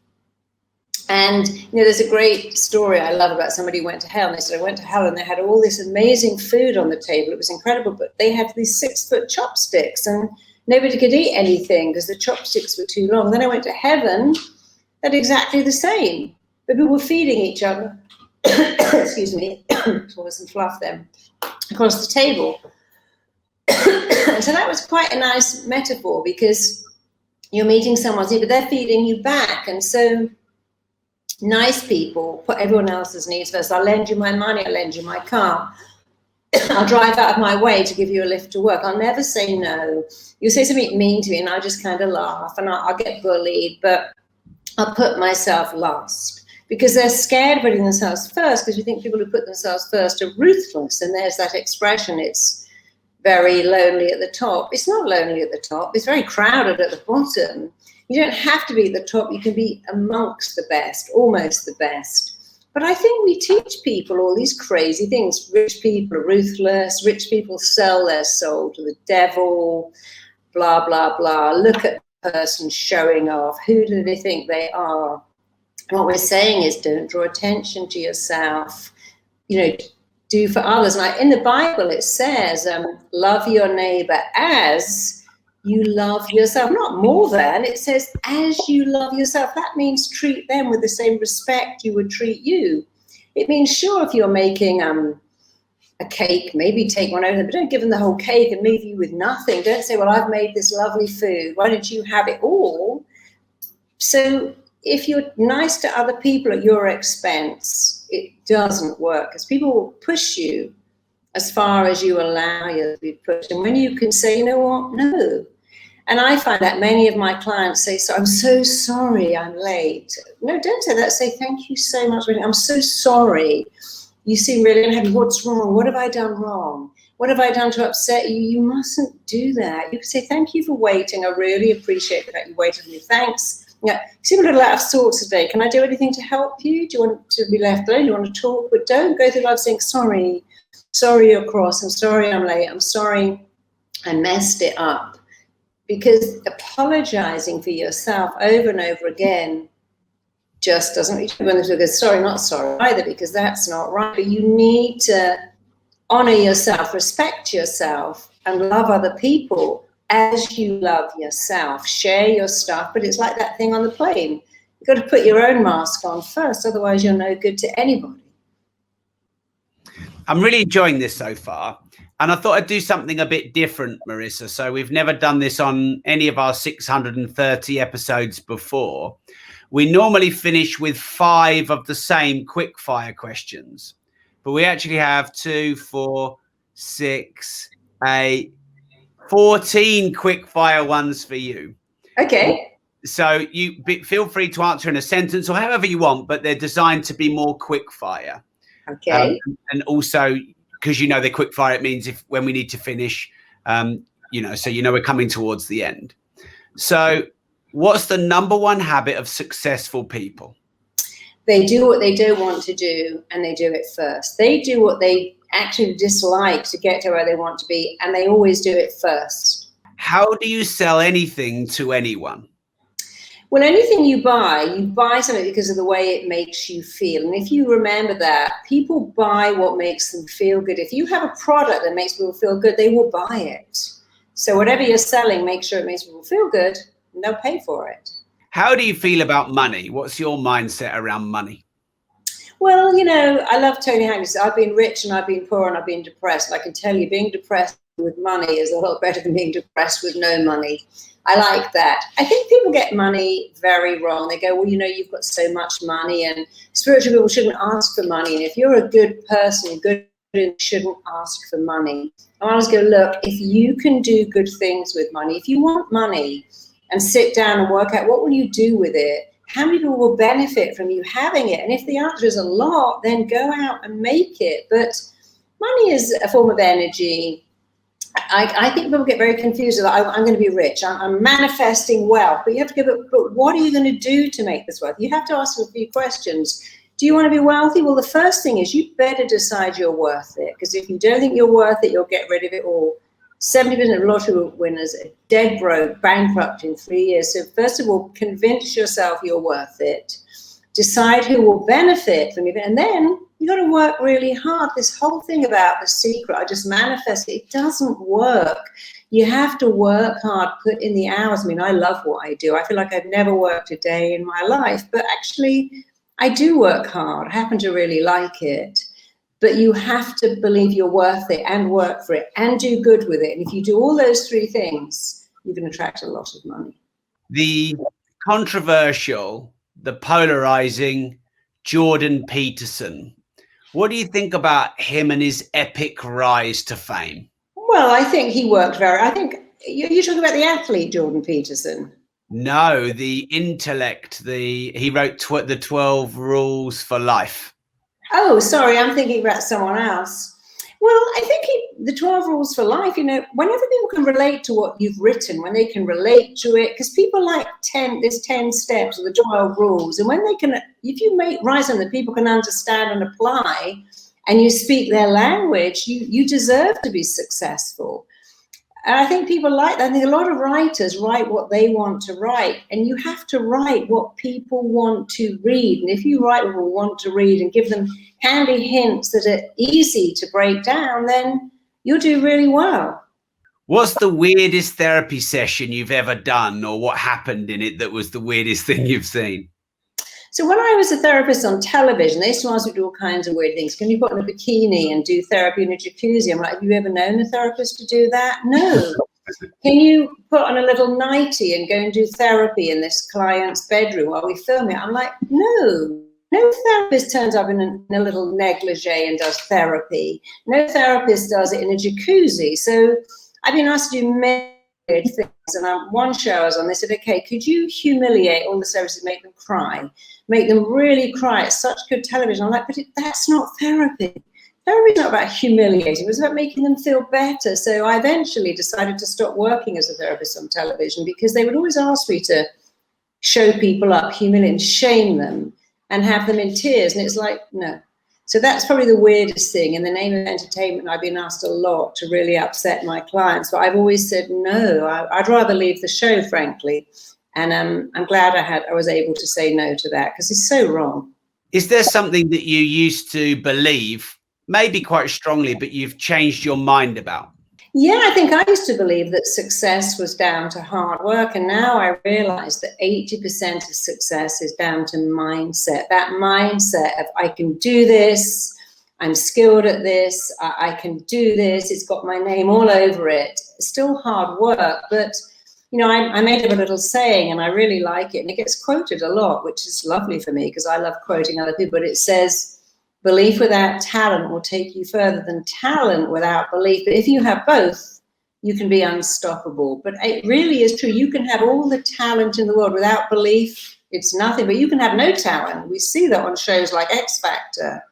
And, you know, there's a great story I love about somebody who went to hell. And they said, I went to hell, and they had all this amazing food on the table. It was incredible. But they had these 6-foot chopsticks, and nobody could eat anything because the chopsticks were too long. Then I went to heaven, they're exactly the same. But people were feeding each other. Excuse me. There's some fluff there across the table. And so that was quite a nice metaphor, because you're meeting someone, but they're feeding you back. And so nice people put everyone else's needs first. I'll lend you my money, I'll lend you my car. I'll drive out of my way to give you a lift to work. I'll never say no. You say something mean to me and I'll just kind of laugh, and I'll get bullied, but I'll put myself last, because they're scared of putting themselves first, because we think people who put themselves first are ruthless. And there's that expression, it's very lonely at the top. It's not lonely at the top. It's very crowded at the bottom. You don't have to be at the top. You can be amongst the best, almost the best. But I think we teach people all these crazy things. Rich people are ruthless. Rich people sell their soul to the devil, blah, blah, blah. Look at the person showing off. Who do they think they are? What we're saying is, don't draw attention to yourself. You know, do for others. And in the Bible, it says, love your neighbor as you love yourself, not more than. It says, as you love yourself. That means treat them with the same respect you would treat you. It means, sure, if you're making a cake, maybe take one over, but don't give them the whole cake and leave you with nothing. Don't say, well, I've made this lovely food. Why don't you have it all? So if you're nice to other people at your expense, it doesn't work, because people will push you as far as you allow you to be pushed. And when you can say, you know what, no. And I find that many of my clients say, so I'm so sorry I'm late. No, don't say that. Say, thank you so much. I'm so sorry. You seem really unhappy. What's wrong? What have I done wrong? What have I done to upset you? You mustn't do that. You can say, thank you for waiting. I really appreciate the fact you waited for me. Thanks. Yeah, you seem a little out of sorts today. Can I do anything to help you? Do you want to be left alone? Do you want to talk? But don't go through life saying, sorry you're cross. I'm sorry I'm late. I'm sorry I messed it up. Because apologizing for yourself over and over again just doesn't reach when they go, sorry, not sorry either, because that's not right. But you need to honor yourself, respect yourself, and love other people as you love yourself. Share your stuff, but it's like that thing on the plane. You've got to put your own mask on first, otherwise you're no good to anybody. I'm really enjoying this so far. And I thought I'd do something a bit different, Marisa. So we've never done this on any of our 630 episodes before. We normally finish with 5 of the same quick fire questions, but we actually have 2, 4, 6, 8, 14 quick fire ones for you. Okay. So you feel free to answer in a sentence or however you want, but they're designed to be more quick fire. Okay. And also, because they're quick fire, it means when we need to finish, so we're coming towards the end. So what's the number one habit of successful people? They do what they don't want to do, and they do it first. They do what they actually dislike to get to where they want to be, and they always do it first. How do you sell anything to anyone? Well, anything you buy something because of the way it makes you feel. And if you remember that, people buy what makes them feel good. If you have a product that makes people feel good, they will buy it. So whatever you're selling, make sure it makes people feel good, and they'll pay for it. How do you feel about money? What's your mindset around money? Well, I love Tony Hanks. I've been rich and I've been poor and I've been depressed. And I can tell you, being depressed with money is a lot better than being depressed with no money. I like that. I think people get money very wrong. They go, well, you've got so much money, and spiritual people shouldn't ask for money. And if you're a good person, you shouldn't ask for money. I always go, look, if you can do good things with money, if you want money and sit down and work out what will you do with it, how many people will benefit from you having it? And if the answer is a lot, then go out and make it. But money is a form of energy. I think people get very confused. I'm going to be rich. I'm manifesting wealth. But you have to go, but what are you going to do to make this wealth? You have to ask a few questions. Do you want to be wealthy? Well, the first thing is you better decide you're worth it. Because if you don't think you're worth it, you'll get rid of it all. 70% of lottery winners are dead broke, bankrupt in 3 years. So first of all, convince yourself you're worth it. Decide who will benefit from it. And then you got to work really hard. This whole thing about The Secret, I just manifest it doesn't work. You have to work hard, put in the hours. I mean, I love what I do. I feel like I've never worked a day in my life, but actually I do work hard. I happen to really like it. But you have to believe you're worth it and work for it and do good with it. And if you do all those 3 things, you can attract a lot of money. The controversial, the polarizing Jordan Peterson. What do you think about him and his epic rise to fame? Well, I think he worked I think you're talking about the athlete, Jordan Peterson. No, the intellect. He wrote the 12 Rules for Life. Oh, sorry, I'm thinking about someone else. Well, I think the 12 Rules for Life, whenever people can relate to what you've written, when they can relate to it, because people like there's 10 steps or the 12 rules. And when they can, if you write something that people can understand and apply, and you speak their language, you deserve to be successful. And I think people like that. I think a lot of writers write what they want to write, and you have to write what people want to read. And if you write what people want to read and give them handy hints that are easy to break down, then you'll do really well. What's the weirdest therapy session you've ever done, or what happened in it that was the weirdest thing you've seen? So when I was a therapist on television, they used to ask me to do all kinds of weird things. Can you put on a bikini and do therapy in a jacuzzi? I'm like, have you ever known a therapist to do that? No. Can you put on a little nightie and go and do therapy in this client's bedroom while we film it? I'm like, no. No therapist turns up in a little negligee and does therapy. No therapist does it in a jacuzzi. So I've been asked to do many weird things. And one show I was on, they said, okay, could you humiliate all the celebrities, make them cry, make them really cry? It's such good television. I'm like, but that's not therapy. Therapy's not about humiliating. It was about making them feel better. So I eventually decided to stop working as a therapist on television because they would always ask me to show people up, humiliate and shame them and have them in tears. And it's like, no. So that's probably the weirdest thing. In the name of entertainment, I've been asked a lot to really upset my clients, but I've always said no. I'd rather leave the show, frankly. And I'm glad I was able to say no to that because it's so wrong. Is there something that you used to believe, maybe quite strongly, but you've changed your mind about? Yeah, I think I used to believe that success was down to hard work. And now I realize that 80% of success is down to mindset. That mindset of I can do this, I'm skilled at this, I can do this, it's got my name all over it. It's still hard work, but you know, I made up a little saying and I really like it. And it gets quoted a lot, which is lovely for me because I love quoting other people. But it says, belief without talent will take you further than talent without belief. But if you have both, you can be unstoppable. But it really is true. You can have all the talent in the world without belief. It's nothing, but you can have no talent. We see that on shows like X Factor.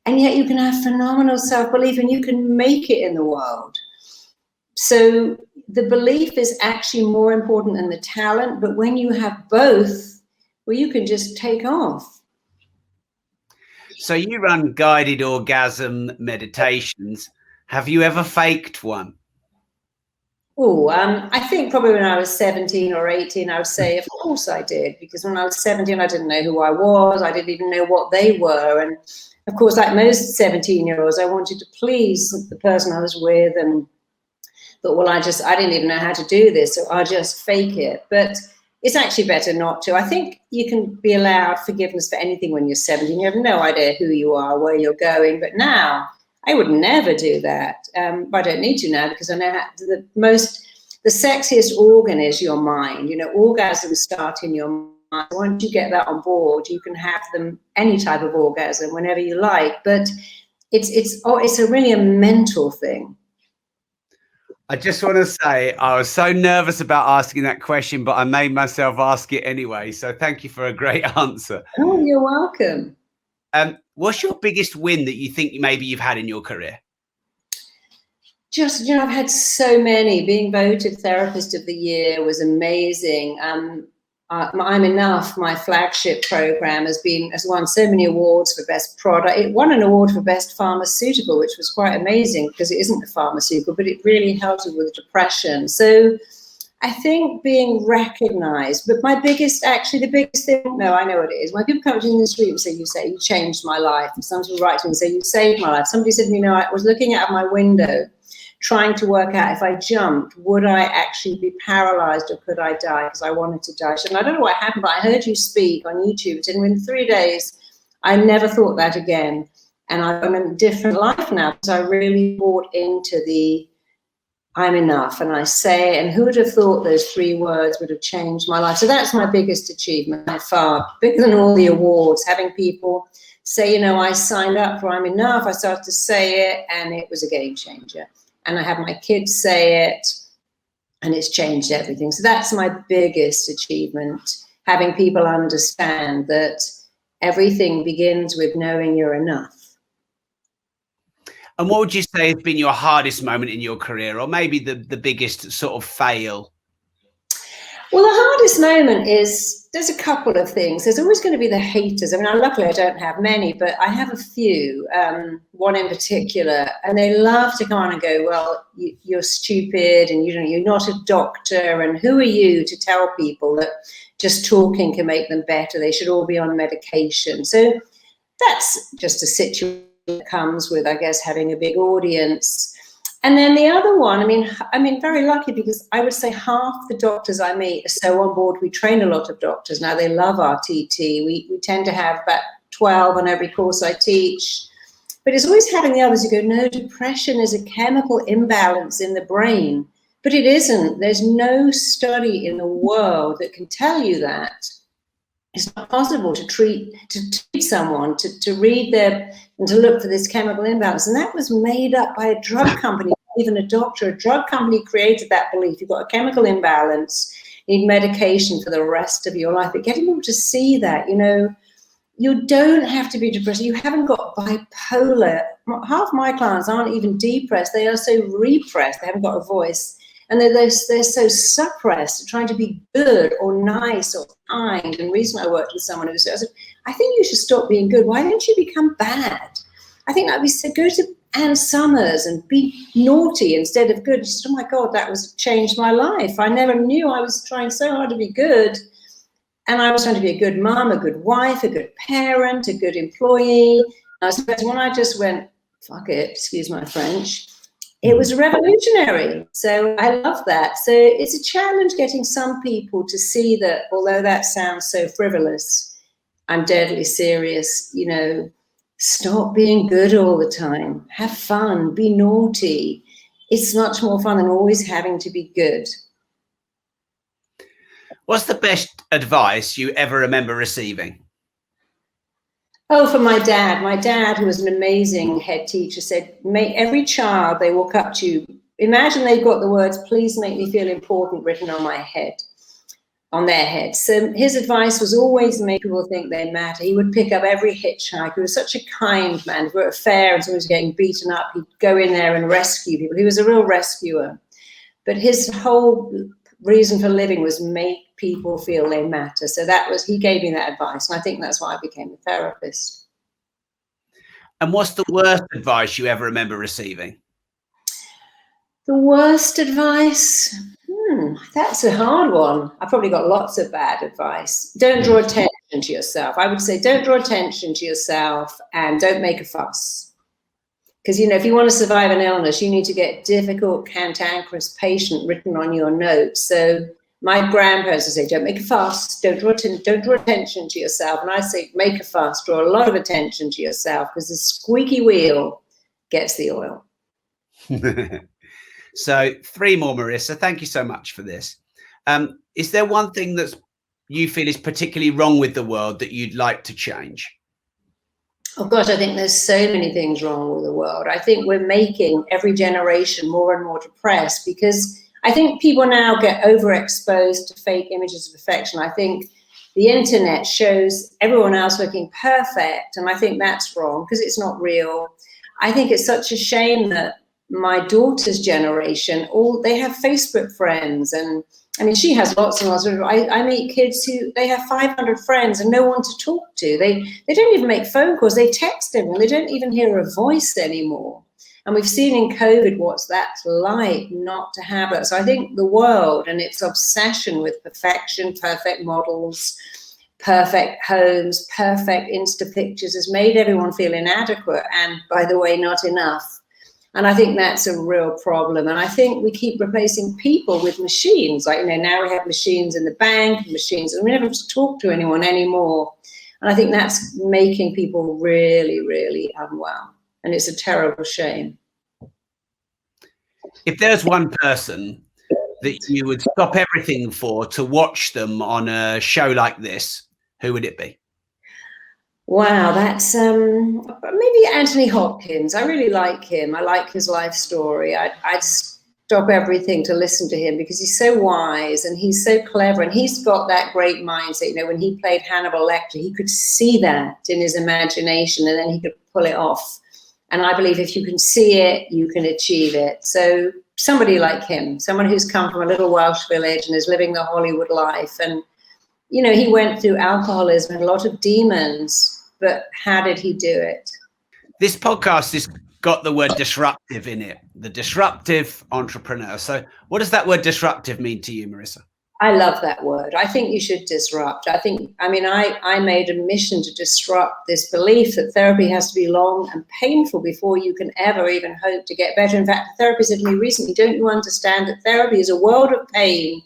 And yet you can have phenomenal self-belief and you can make it in the world. So the belief is actually more important than the talent. But when you have both, well, you can just take off. So you run guided orgasm meditations. Have you ever faked one? Oh, I think probably when I was 17 or 18, I would say, of course I did. Because when I was 17, I didn't know who I was. I didn't even know what they were. And of course, like most 17-year-olds, I wanted to please the person I was with and thought, well, I didn't even know how to do this. So I'll just fake it. But it's actually better not to. I think you can be allowed forgiveness for anything when you're 17. You have no idea who you are, where you're going. But now, I would never do that. But I don't need to now because I know the sexiest organ is your mind. You know, orgasms start in your mind. Once you get that on board, you can have them, any type of orgasm, whenever you like. But it's really a mental thing. I just want to say I was so nervous about asking that question, but I made myself ask it anyway. So thank you for a great answer. Oh, you're welcome. What's your biggest win that you think maybe you've had in your career? Just, you know, I've had so many. Being voted Therapist of the Year was amazing. I'm Enough, my flagship program, has won so many awards for best product. It won an award for best pharmaceutical, which was quite amazing because it isn't a pharmaceutical, but it really helps with depression. So I think being recognized, but the biggest thing, no, I know what it is. When people come to me in the street and say, you changed my life. And some people write to me and say, you saved my life. Somebody said to me, you know, I was looking out of my window trying to work out if I jumped, would I actually be paralyzed or could I die? Because I wanted to die. So I don't know what happened, but I heard you speak on YouTube. And in 3 days, I never thought that again. And I'm in a different life now because I really bought into the I'm enough. And I say, and who would have thought those 3 words would have changed my life? So that's my biggest achievement by far, bigger than all the awards, having people say, you know, I signed up for I'm enough. I started to say it and it was a game changer. And I have my kids say it, and it's changed everything. So that's my biggest achievement, having people understand that everything begins with knowing you're enough. And what would you say has been your hardest moment in your career, or maybe the biggest sort of fail? Well, the hardest moment is, there's a couple of things. There's always going to be the haters. I mean, luckily I don't have many, but I have a few, one in particular, and they love to come on and go, well, you're stupid and you're not a doctor. And who are you to tell people that just talking can make them better? They should all be on medication. So that's just a situation that comes with, I guess, having a big audience. And then the other one, I mean, very lucky because I would say half the doctors I meet are so on board. We train a lot of doctors now. They love our TT. We tend to have about 12 on every course I teach. But it's always having the others who go, no, depression is a chemical imbalance in the brain. But it isn't. There's no study in the world that can tell you that. It's not possible to treat someone, to read and to look for this chemical imbalance. And that was made up by a drug company even a doctor. A drug company created that belief. You've got a chemical imbalance, you need medication for the rest of your life. But getting people to see that, you don't have to be depressed. You haven't got bipolar. Half my clients aren't even depressed. They are so repressed. They haven't got a voice. And they're so suppressed, trying to be good or nice or kind. And recently I worked with someone who said, I think you should stop being good. Why don't you become bad? I think that'd be so. Go to Ann Summers and be naughty instead of good. She said, oh my God, that was changed my life. I never knew. I was trying so hard to be good. And I was trying to be a good mom, a good wife, a good parent, a good employee. I suppose when I just went, fuck it, excuse my French, it was revolutionary. So I love that. So it's a challenge getting some people to see that, although that sounds so frivolous, I'm deadly serious, stop being good all the time. Have fun, be naughty. It's much more fun than always having to be good. What's the best advice you ever remember receiving? Oh, for my dad. My dad, who was an amazing head teacher, said, every child, they walk up to you, imagine they've got the words, please make me feel important, written on their head. So his advice was always make people think they matter. He would pick up every hitchhiker. He was such a kind man. If we were at a fair and someone was getting beaten up, he'd go in there and rescue people. He was a real rescuer. But his whole reason for living was make people feel they matter. So he gave me that advice. And I think that's why I became a therapist. And what's the worst advice you ever remember receiving? The worst advice? That's a hard one. I've probably got lots of bad advice. Don't draw attention to yourself. I would say don't draw attention to yourself and don't make a fuss. Because, if you want to survive an illness, you need to get difficult, cantankerous patient written on your notes. So my grandparents would say, don't make a fuss, don't draw attention to yourself. And I say, make a fuss, draw a lot of attention to yourself, because the squeaky wheel gets the oil. So 3 more, Marisa. Thank you so much for this. Is there one thing that you feel is particularly wrong with the world that you'd like to change? Oh gosh, I think there's so many things wrong with the world. I think we're making every generation more and more depressed, because I think people now get overexposed to fake images of perfection. I think the internet shows everyone else looking perfect, and I think that's wrong because it's not real. I think it's such a shame that my daughter's generation, they have Facebook friends, and I mean, she has lots and lots of. I meet kids who they have 500 friends and no one to talk to. They don't even make phone calls. They text everyone. They don't even hear a voice anymore. And we've seen in COVID what's that like, not to have it. So I think the world and its obsession with perfection, perfect models, perfect homes, perfect Insta pictures has made everyone feel inadequate. And by the way, not enough. And I think that's a real problem. And I think we keep replacing people with machines. Like, now we have machines in the bank, machines, and we never have to talk to anyone anymore. And I think that's making people really, really unwell. And it's a terrible shame. If there's one person that you would stop everything for to watch them on a show like this, who would it be? Wow, that's maybe Anthony Hopkins. I really like him. I like his life story. I'd stop everything to listen to him because he's so wise and he's so clever, and he's got that great mindset. When he played Hannibal Lecter, he could see that in his imagination and then he could pull it off. And I believe if you can see it, you can achieve it. So somebody like him, someone who's come from a little Welsh village and is living the Hollywood life. And he went through alcoholism and a lot of demons, but how did he do it? This podcast has got the word disruptive in it, the disruptive entrepreneur. So what does that word disruptive mean to you, Marisa? I love that word. I think you should disrupt. I made a mission to disrupt this belief that therapy has to be long and painful before you can ever even hope to get better. In fact, a therapist said to me recently, don't you understand that therapy is a world of pain?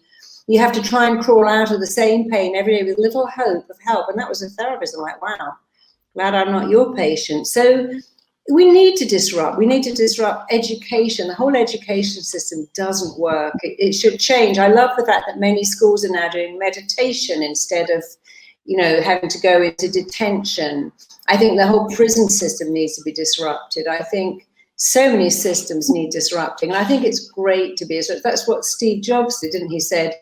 You have to try and crawl out of the same pain every day with little hope of help. And that was a therapist. I'm like, wow, glad I'm not your patient. So we need to disrupt. We need to disrupt education. The whole education system doesn't work. It should change. I love the fact that many schools are now doing meditation instead of, having to go into detention. I think the whole prison system needs to be disrupted. I think so many systems need disrupting. And I think it's great to be disruptive. That's what Steve Jobs did, didn't he? Said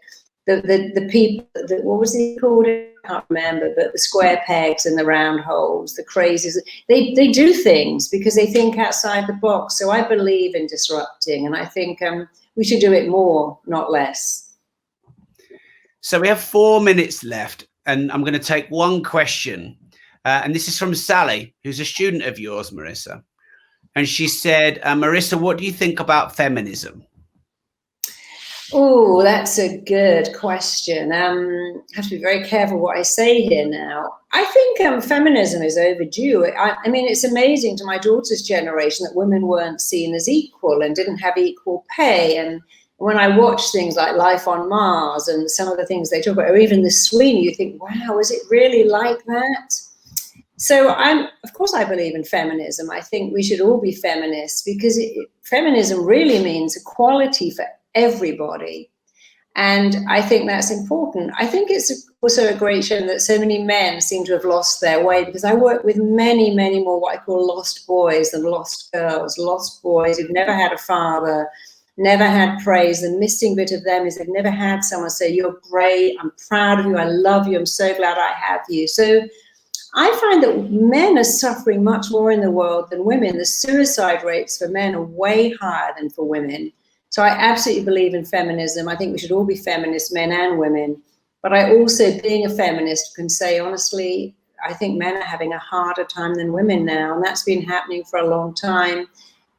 the people, what was he called? I can't remember, but the square pegs and the round holes, the crazies, they do things because they think outside the box. So I believe in disrupting, and I think we should do it more, not less. So we have 4 minutes left, and I'm going to take one question. And this is from Sally, who's a student of yours, Marisa. And she said, Marisa, what do you think about feminism? Oh, that's a good question. I have to be very careful what I say here now. I think feminism is overdue. I mean, it's amazing to my daughter's generation that women weren't seen as equal and didn't have equal pay. And when I watch things like Life on Mars and some of the things they talk about, or even the Sweeney, you think, wow, is it really like that? So of course, I believe in feminism. I think we should all be feminists because feminism really means equality for everybody. And I think that's important. I think it's also a great shame that so many men seem to have lost their way, because I work with many, many more what I call lost boys than lost girls. Lost boys who've never had a father, never had praise. The missing bit of them is they've never had someone say, you're great, I'm proud of you, I love you, I'm so glad I have you. So I find that men are suffering much more in the world than women. The suicide rates for men are way higher than for women. So I absolutely believe in feminism. I think we should all be feminists, men and women. But I also, being a feminist, can say honestly, I think men are having a harder time than women now. And that's been happening for a long time.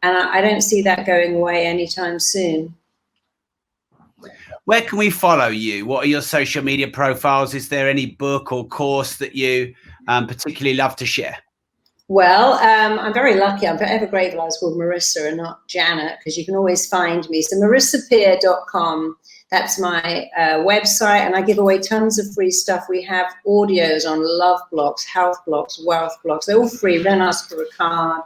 And I don't see that going away anytime soon. Where can we follow you? What are your social media profiles? Is there any book or course that you particularly love to share? Well, I'm very lucky. I'm forever grateful I was called Marisa and not Janet, because you can always find me. So marisapeer.com, that's my website, and I give away tons of free stuff. We have audios on love blocks, health blocks, wealth blocks. They're all free. We don't ask for a card.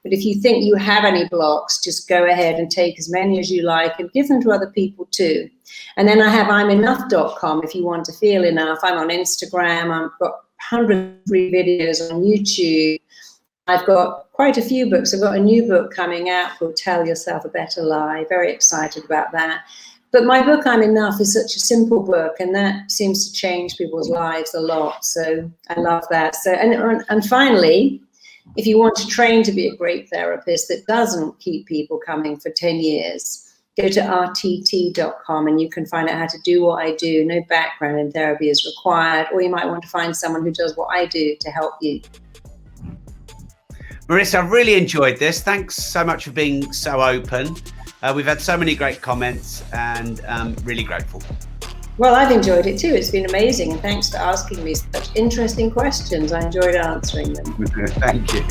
But if you think you have any blocks, just go ahead and take as many as you like and give them to other people too. And then I have imenough.com if you want to feel enough. I'm on Instagram. I've got hundreds of free videos on YouTube. I've got quite a few books. I've got a new book coming out called Tell Yourself a Better Lie. Very excited about that. But my book, I'm Enough, is such a simple book, and that seems to change people's lives a lot. So I love that. So and finally, if you want to train to be a great therapist that doesn't keep people coming for 10 years, go to rtt.com and you can find out how to do what I do. No background in therapy is required, or you might want to find someone who does what I do to help you. Marisa, I've really enjoyed this. Thanks so much for being so open. We've had so many great comments and really grateful. Well, I've enjoyed it too. It's been amazing. And thanks for asking me such interesting questions. I enjoyed answering them. Thank you.